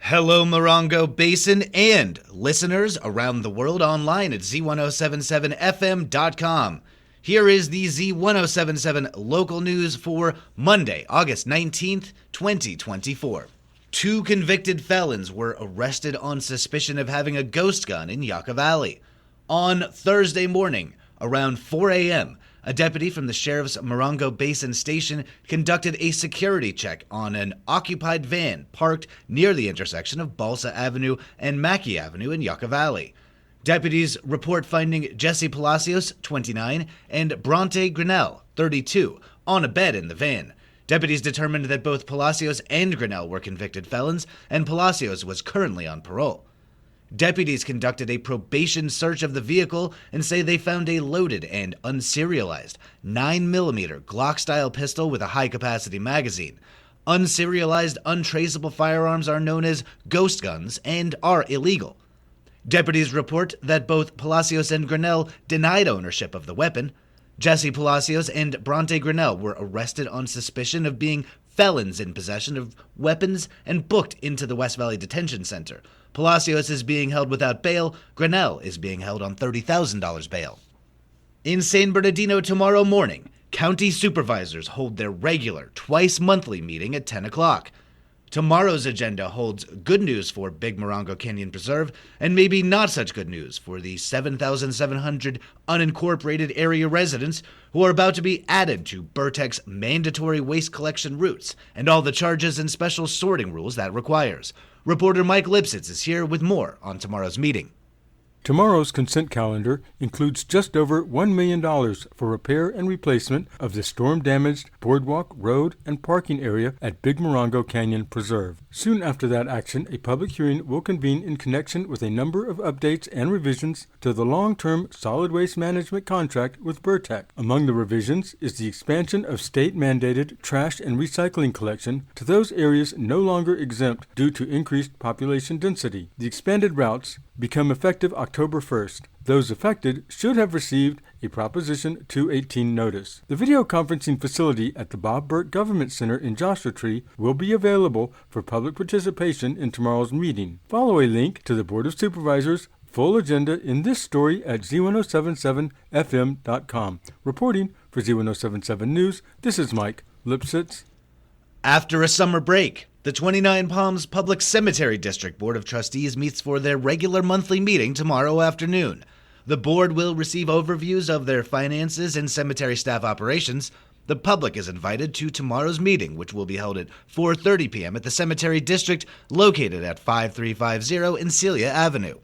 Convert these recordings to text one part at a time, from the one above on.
Hello, Morongo Basin and listeners around the world online at Z107.7 FM.com. Here is the Z107.7 Local News for Monday, August 19th, 2024. 2 convicted felons were arrested on suspicion of having a ghost gun in Yucca Valley. On Thursday morning, around 4 a.m., a deputy from the Sheriff's Morongo Basin Station conducted a security check on an occupied van parked near the intersection of Balsa Avenue and Mackey Avenue in Yucca Valley. Deputies report finding Jesse Palacios, 29, and Bronte Grinnell, 32, on a bed in the van. Deputies determined that both Palacios and Grinnell were convicted felons, and Palacios was currently on parole. Deputies conducted a probation search of the vehicle and say they found a loaded and unserialized 9mm Glock-style pistol with a high-capacity magazine. Unserialized, untraceable firearms are known as ghost guns and are illegal. Deputies report that both Palacios and Grinnell denied ownership of the weapon. Jesse Palacios and Bronte Grinnell were arrested on suspicion of being felons in possession of weapons and booked into the West Valley Detention Center. Palacios is being held without bail. Grinnell is being held on $30,000 bail. In San Bernardino tomorrow morning, county supervisors hold their regular twice-monthly meeting at 10 o'clock. Tomorrow's agenda holds good news for Big Morongo Canyon Preserve and maybe not such good news for the 7,700 unincorporated area residents who are about to be added to Burtek's mandatory waste collection routes and all the charges and special sorting rules that requires. Reporter Mike Lipsitz is here with more on tomorrow's meeting. Tomorrow's consent calendar includes just over $1 million for repair and replacement of the storm-damaged boardwalk, road, and parking area at Big Morongo Canyon Preserve. Soon after that action, a public hearing will convene in connection with a number of updates and revisions to the long-term solid waste management contract with Burtek. Among the revisions is the expansion of state-mandated trash and recycling collection to those areas no longer exempt due to increased population density. The expanded routes become effective October 1st. Those affected should have received a Proposition 218 notice. The video conferencing facility at the Bob Burt Government Center in Joshua Tree will be available for public participation in tomorrow's meeting. Follow a link to the Board of Supervisors' full agenda in this story at Z107.7 FM.com. Reporting for Z107.7 News, this is Mike Lipsitz. After a summer break, the 29 Palms Public Cemetery District Board of Trustees meets for their regular monthly meeting tomorrow afternoon. The board will receive overviews of their finances and cemetery staff operations. The public is invited to tomorrow's meeting, which will be held at 4:30 p.m. at the Cemetery District, located at 5350 Encilia Avenue.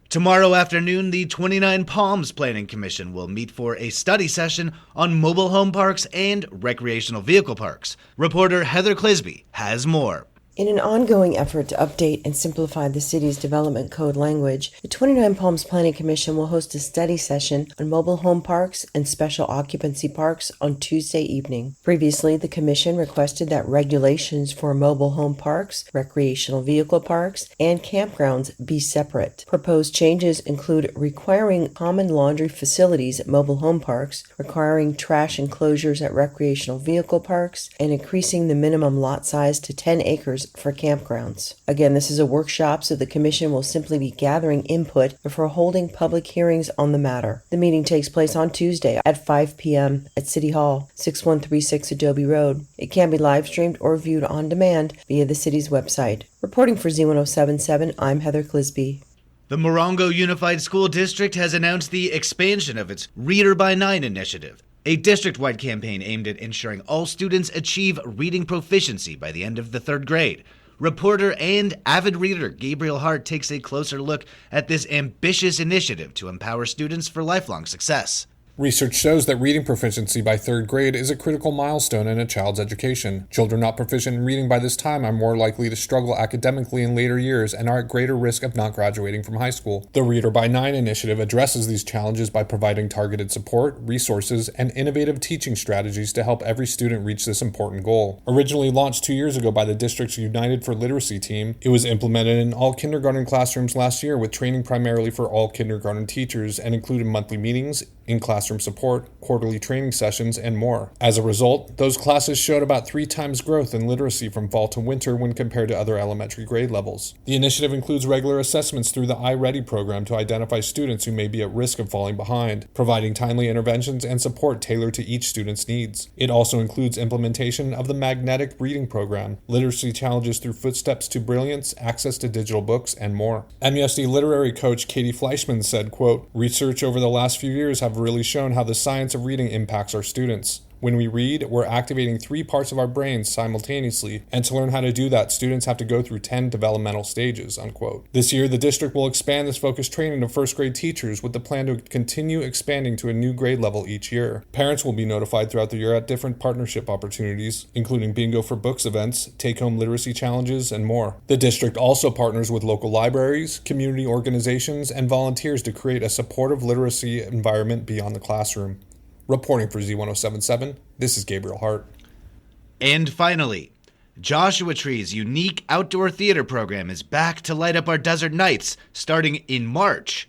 Tomorrow afternoon, the 29 Palms Planning Commission will meet for a study session on mobile home parks and recreational vehicle parks. Reporter Heather Clisby has more. In an ongoing effort to update and simplify the city's development code language, the 29 Palms Planning Commission will host a study session on mobile home parks and special occupancy parks on Tuesday evening. Previously, the commission requested that regulations for mobile home parks, recreational vehicle parks, and campgrounds be separate. Proposed changes include requiring common laundry facilities at mobile home parks, requiring trash enclosures at recreational vehicle parks, and increasing the minimum lot size to 10 acres for campgrounds. Again, this is a workshop, so the commission will simply be gathering input before holding public hearings on the matter. The meeting takes place on Tuesday at 5 p.m. at City Hall, 6136 Adobe Road. It can be live streamed or viewed on demand via the city's website. Reporting for Z107.7, I'm Heather Clisby. The Morongo Unified School District has announced the expansion of its Reader by 9 initiative, a district-wide campaign aimed at ensuring all students achieve reading proficiency by the end of the 3rd grade. Reporter and avid reader Gabriel Hart takes a closer look at this ambitious initiative to empower students for lifelong success. Research shows that reading proficiency by 3rd grade is a critical milestone in a child's education. Children not proficient in reading by this time are more likely to struggle academically in later years and are at greater risk of not graduating from high school. The Reader by 9 initiative addresses these challenges by providing targeted support, resources, and innovative teaching strategies to help every student reach this important goal. Originally launched 2 years ago by the district's United for Literacy team, it was implemented in all kindergarten classrooms last year with training primarily for all kindergarten teachers and included monthly meetings, in-classroom support, quarterly training sessions, and more. As a result, those classes showed about 3 times growth in literacy from fall to winter when compared to other elementary grade levels. The initiative includes regular assessments through the iReady program to identify students who may be at risk of falling behind, providing timely interventions and support tailored to each student's needs. It also includes implementation of the magnetic reading program, literacy challenges through footsteps to brilliance, access to digital books, and more. MUSD literary coach Katie Fleischman said, quote, "Research over the last few years have really shown how the science of reading impacts our students. When we read, we're activating 3 parts of our brains simultaneously, and to learn how to do that, students have to go through 10 developmental stages," unquote. This year, the district will expand this focused training to first grade teachers with the plan to continue expanding to a new grade level each year. Parents will be notified throughout the year at different partnership opportunities, including Bingo for Books events, take-home literacy challenges, and more. The district also partners with local libraries, community organizations, and volunteers to create a supportive literacy environment beyond the classroom. Reporting for Z107.7, this is Gabriel Hart. And finally, Joshua Tree's unique outdoor theater program is back to light up our desert nights starting in March.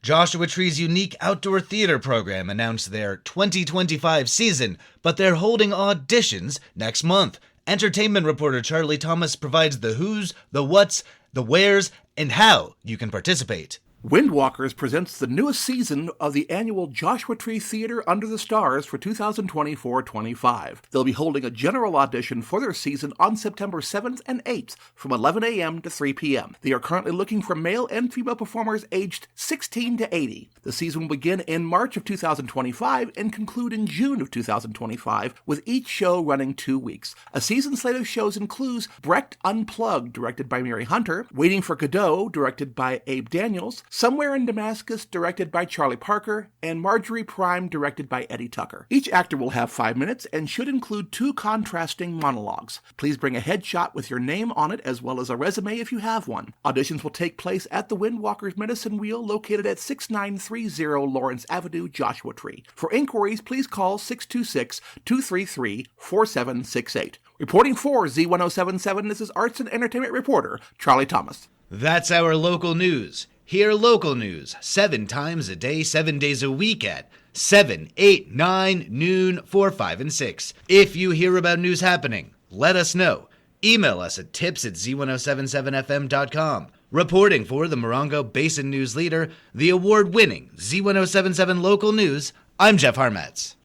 Joshua Tree's unique outdoor theater program announced their 2025 season, but they're holding auditions next month. Entertainment reporter Charlie Thomas provides the who's, the what's, the where's, and how you can participate. Windwalkers presents the newest season of the annual Joshua Tree Theater Under the Stars for 2024-25. They'll be holding a general audition for their season on September 7th and 8th from 11 a.m. to 3 p.m. They are currently looking for male and female performers aged 16 to 80. The season will begin in March of 2025 and conclude in June of 2025, with each show running 2 weeks. A season slate of shows includes Brecht Unplugged, directed by Mary Hunter, Waiting for Godot, directed by Abe Daniels, Somewhere in Damascus, directed by Charlie Parker, and Marjorie Prime, directed by Eddie Tucker. Each actor will have 5 minutes and should include 2 contrasting monologues. Please bring a headshot with your name on it as well as a resume if you have one. Auditions will take place at the Windwalkers Medicine Wheel located at 6930 Lawrence Avenue, Joshua Tree. For inquiries, please call 626-233-4768. Reporting for Z107.7, this is Arts and Entertainment reporter Charlie Thomas. That's our local news. Hear local news 7 times a day, 7 days a week at 7, 8, 9, noon, 4, 5, and 6. If you hear about news happening, let us know. Email us at tips@z1077fm.com. Reporting for the Morongo Basin News Leader, the award-winning Z107.7 Local News, I'm Jeff Harmetz.